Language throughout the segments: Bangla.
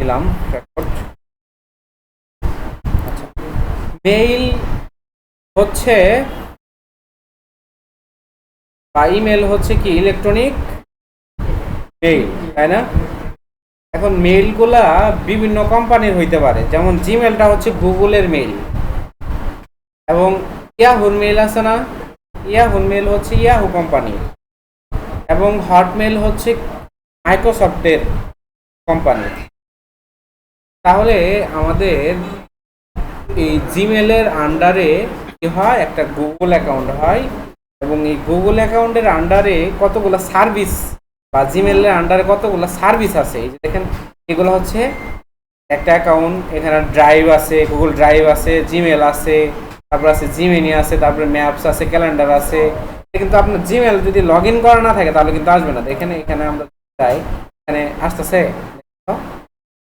দিলাম রেকর্ড। আচ্ছা, মেইল হচ্ছে বা ইমেল হচ্ছে কি ইলেকট্রনিক মেইল, তাই না? এখন মেইলগুলা বিভিন্ন কোম্পানির হইতে পারে, যেমন জিমেলটা হচ্ছে গুগলের মেইল, এবং ইয়াহুর মেইল আছে না, ইয়াহুর মেইল হচ্ছে ইয়াহু কোম্পানি, এবং হটমেইল হচ্ছে মাইক্রোসফটের কোম্পানি। তাহলে আমাদের এই জিমেলের আন্ডারে কি হয়, একটা গুগল অ্যাকাউন্ট হয়, এবং এই গুগল অ্যাকাউন্টের আন্ডারে কতগুলো সার্ভিস, বা জিমেলের আন্ডারে কতগুলো সার্ভিস আছে। এই যে দেখেন, এগুলো হচ্ছে একটা অ্যাকাউন্ট। এখানে ড্রাইভ আছে, গুগল ড্রাইভ আছে, জিমেল আছে, তারপর আছে জিমিনি আছে, তারপরে ম্যাপস আছে, ক্যালেন্ডার আছে। কিন্তু আপনার জিমেল যদি লগ ইন করা না থাকে তাহলে কিন্তু আসবে না। এখানে এখানে আমরা যাই, এখানে আসতেছে,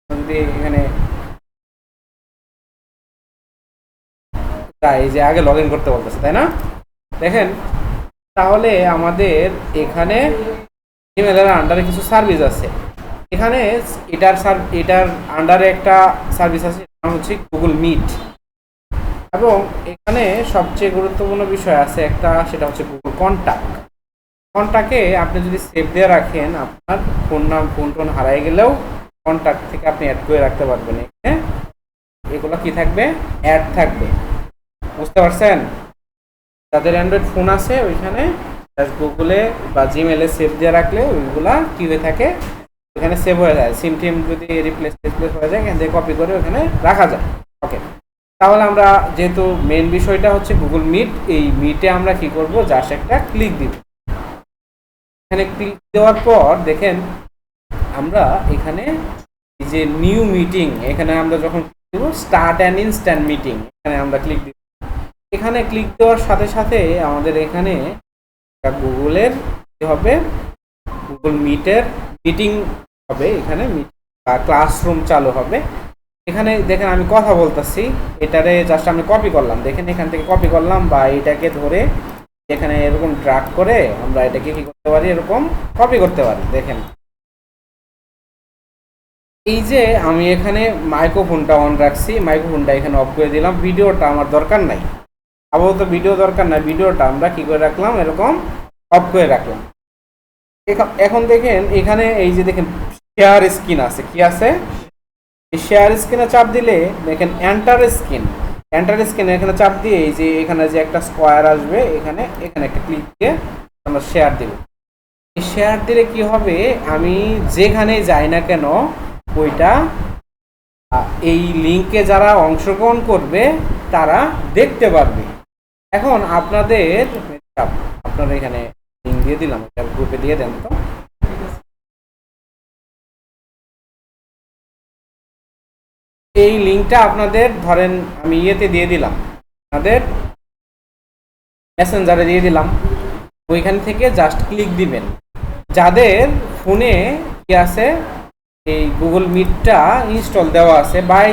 যদি এখানে এই যে আগে লগ ইন করতে বলতেছে, তাই না? দেখেন, তাহলে আমাদের এখানে ইমেলের আন্ডারে কিছু সার্ভিস আছে। এখানে এটার আন্ডারে একটা সার্ভিস আছে, নাম হচ্ছে গুগল মিট। এবং এখানে সবচেয়ে গুরুত্বপূর্ণ বিষয় আছে একটা, সেটা হচ্ছে গুগল কন্টাক্ট। কন্টাক্টে আপনি যদি সেভ দিয়ে রাখেন, আপনার ফোন নাম ফোন টোন হারাই গেলেও কন্টাক্ট থেকে আপনি অ্যাড করে রাখতে পারবেন। এখানে এগুলো কি থাকবে, অ্যাড থাকবে। বুঝতে পারছেন? যাদের অ্যান্ড্রয়েড ফোন আছে ওইখানে গুগলে বা জিমেলে সেভ দিয়ে রাখলে ওইগুলা কি হয়ে থাকে, ওখানে সেভ হয়ে যায়। সিম টিম যদি রিপ্লেস হয়ে যায়, এখান থেকে কপি করে ওখানে রাখা যায়। ওকে, তাহলে আমরা যেহেতু মেন বিষয়টা হচ্ছে গুগল মিট, এই মিটে আমরা কি করব, জাস্ট একটা ক্লিক দিব। এখানে ক্লিক দেওয়ার পর দেখেন, আমরা এখানে এই যে নিউ মিটিং, এখানে আমরা যখন দিব স্টার্ট অ্যান্ড ইনস্ট্যান্ট মিটিং, এখানে আমরা ক্লিক দিব। এখানে ক্লিক দেওয়ার সাথে সাথে আমাদের এখানে গুগলের কি হবে, গুগল মিটের মিটিং হবে। এখানে ক্লাসরুম চালু হবে। এখানে দেখেন আমি কথা বলতেছি, এটারে জাস্ট আমি কপি করলাম। দেখেন এখান থেকে কপি করলাম, বা এটাকে ধরে এখানে এরকম ড্র্যাগ করে আমরা এটাকে কি করতে পারি, এরকম কপি করতে পারি। দেখেন, এই যে আমি এখানে মাইক্রোফোনটা অন রাখছি, মাইক্রোফোনটা এখানে অফ করে দিলাম। ভিডিওটা আমার দরকার নাই, আপাতত ভিডিও দরকার নাই, ভিডিওটা আমরা কি করে রাখলাম, এরকম অফ করে রাখলাম। এখন দেখেন এখানে এই যে দেখেন শেয়ার স্ক্রিন আছে, কি আছে, এই শেয়ার স্ক্রিনে চাপ দিলে দেখেন এন্টার স্ক্রিন, এন্টার স্ক্রিনে এখানে চাপ দিয়ে এই যে এখানে যে একটা স্কোয়ার আসবে, এখানে এখানে একটা ক্লিক দিয়ে আমরা শেয়ার দিব। এই শেয়ার দিলে কি হবে, আমি যেখানে যাই না কেন ওইটা এই লিঙ্কে যারা অংশগ্রহণ করবে তারা দেখতে পারবে। এখন আপনাদের আপনারা এখানে লিঙ্ক দিয়ে দিলাম, গ্রুপে দিয়ে দেন তো। এই লিঙ্কটা আপনাদের ধরেন আমি ইয়েতে দিয়ে দিলাম, আপনাদের মেসেঞ্জারে দিয়ে দিলাম। ওইখান থেকে জাস্ট ক্লিক দিবেন। যাদের ফোনে কি আছে, এই গুগল মিটটা ইনস্টল দেওয়া আছে, বাই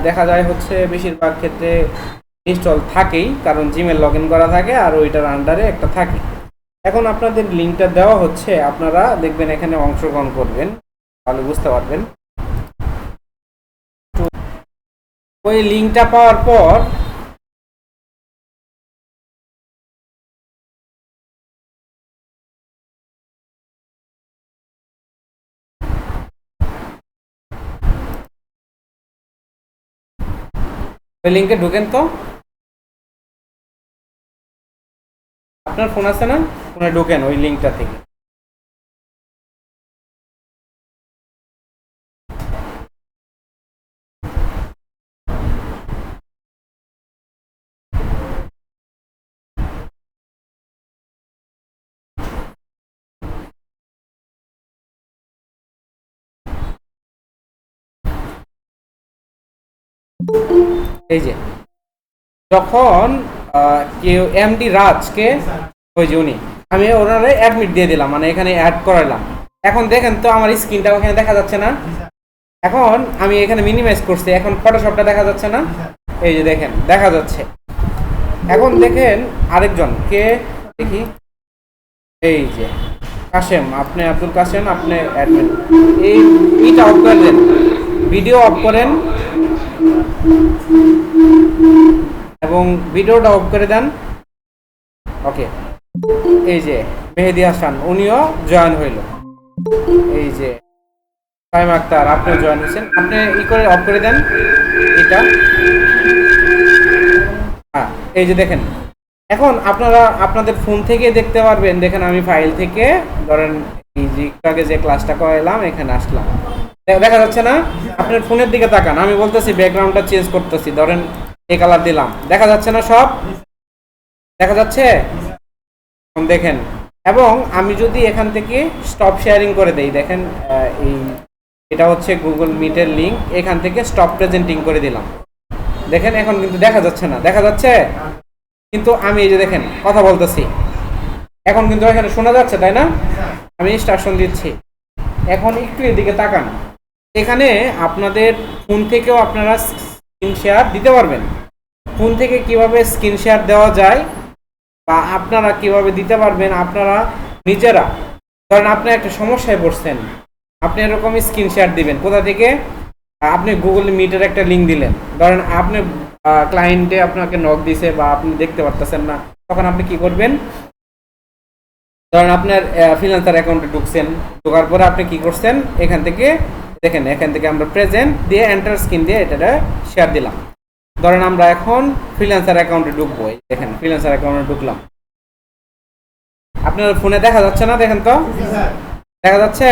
দেখা যায় হচ্ছে বেশিরভাগ ক্ষেত্রে ইনস্টল থাকেই, কারণ জিমেল লগ ইন করা থাকে আর ওইটার আন্ডারে একটা থাকে। এখন আপনাদের লিঙ্কটা দেওয়া হচ্ছে, আপনারা দেখবেন এখানে অংশগ্রহণ করবেন, তাহলে বুঝতে পারবেন। ওই লিঙ্কটা পাওয়ার পর ওই লিঙ্কে ঢুকেন তো। আপনার ফোন আছে না, ফোনে ঢুকেন ওই লিঙ্কটা থেকে। এই যে যখন কেউ এমডি রাজকে, ওই যে উনি, আমি ওনারে অ্যাডমিট দিয়ে দিলাম, মানে এখানে অ্যাড করালাম। এখন দেখেন তো আমার স্ক্রিনটা ওখানে দেখা যাচ্ছে না। এখন আমি এখানে মিনিমাইজ করছি, এখন ফটোশপটা দেখা যাচ্ছে না, এই যে দেখেন দেখা যাচ্ছে। এখন দেখেন আরেকজন কে দেখি, এই যে কাশেম, আপনি আব্দুল কাশেম, আপনি অ্যাডমিন, এইটা অফ করে দেন, ভিডিও অফ করেন এবং ভিডিওটা অফ করে দেন। ওকে, এই যে মেহেদি হাসান উনিও জয়েন হইল। এই যে ফাহিম আক্তার আপনিও জয়েন হয়েছেন। আপনি ই করে অফ করে দেন এটা। হ্যাঁ, এই যে দেখেন, এখন আপনারা আপনাদের ফোন থেকে দেখতে পারবেন। দেখেন আমি ফাইল থেকে ধরেন এই যে একটু আগে যে ক্লাসটা করাইলাম এখানে আসলাম, দেখা যাচ্ছে না? আপনার ফোনের দিকে তাকান, আমি বলতেছি ব্যাকগ্রাউন্ডটা চেঞ্জ করতেছি, ধরেন এই কালার দিলাম, দেখা যাচ্ছে না? সব দেখা যাচ্ছে দেখেন। এবং আমি যদি এখান থেকে স্টপ শেয়ারিং করে দেই, দেখেন এই এটা হচ্ছে গুগল মিটের লিঙ্ক, এখান থেকে স্টপ প্রেজেন্টিং করে দিলাম, দেখেন এখন কিন্তু দেখা যাচ্ছে না? দেখা যাচ্ছে? কিন্তু আমি এই যে দেখেন কথা বলতেছি, এখন কিন্তু এখানে শোনা যাচ্ছে, তাই না? আমি ইনস্ট্রাকশন দিচ্ছি। এখন একটু এদিকে তাকান, এখানে আপনাদের ফোন থেকেও আপনারা স্ক্রিন শেয়ার দিতে পারবেন। ফোন থেকে কিভাবে স্ক্রিন শেয়ার দেওয়া যায় বা আপনারা কিভাবে দিতে পারবেন আপনারা নিজেরা। ধরেন আপনি একটা সমস্যায় পড়ছেন, আপনি এরকমই স্ক্রিন শেয়ার দিবেন। কোথা থেকে? আপনি গুগল মিটের একটা লিঙ্ক দিলেন, ধরেন আপনি ক্লায়েন্টে আপনাকে নক দিছে বা আপনি দেখতে পারতেছেন না, তখন আপনি কি করবেন? ধরেন আপনার ফ্রিল্যান্সার অ্যাকাউন্টে ঢুকছেন, ঢোকার পরে আপনি কি করছেন, এখান থেকে দেখেন, এখান থেকে আমরা প্রেজেন্ট দিয়ে এন্টার স্ক্রিন দিয়ে এটা শেয়ার দিলাম। ধরেন আমরা এখন ফ্রিল্যান্সার অ্যাকাউন্টে ঢুকবো, দেখেন ফ্রিল্যান্সার অ্যাকাউন্টে ঢুকলাম। আপনার ফোনে দেখা যাচ্ছে না? দেখেন তো দেখা যাচ্ছে?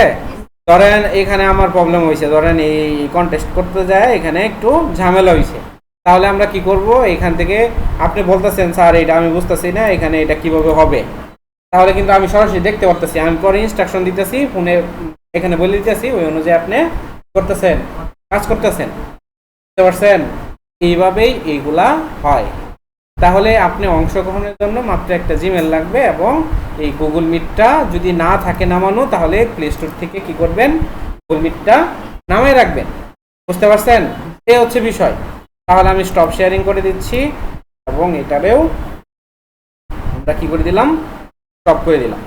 ধরেন এখানে আমার প্রবলেম হয়েছে, ধরেন এই কন্টেস্ট করতে যায় এখানে একটু ঝামেলা হয়েছে, তাহলে আমরা কি করব? এখান থেকে আপনি বলতেছেন স্যার এটা আমি বুঝতেছি না, এখানে এটা কিভাবে হবে, তাহলে কিন্তু আমি সরাসরি দেখতে পারতেছি, আমি পরে ইনস্ট্রাকশন দিতেছি ফোনে, এখানে বলে দিতেছি, ওই অনুযায়ী আপনি করতেছেন, কাজ করতেছেন, বুঝতে পারছেন? এইভাবেই এইগুলা হয়। তাহলে আপনি অংশগ্রহণের জন্য মাত্র একটা জিমেল লাগবে, এবং এই গুগল মিটটা যদি না থাকে নামানো, তাহলে প্লে স্টোর থেকে কি করবেন? গুগল মিটটা নামায় রাখবেন। বুঝতে পারছেন? এই হচ্ছে বিষয়। তাহলে আমি স্টপ শেয়ারিং করে দিচ্ছি এবং এটারেও আমরা কি করে দিলাম? স্টপ করে দিলাম।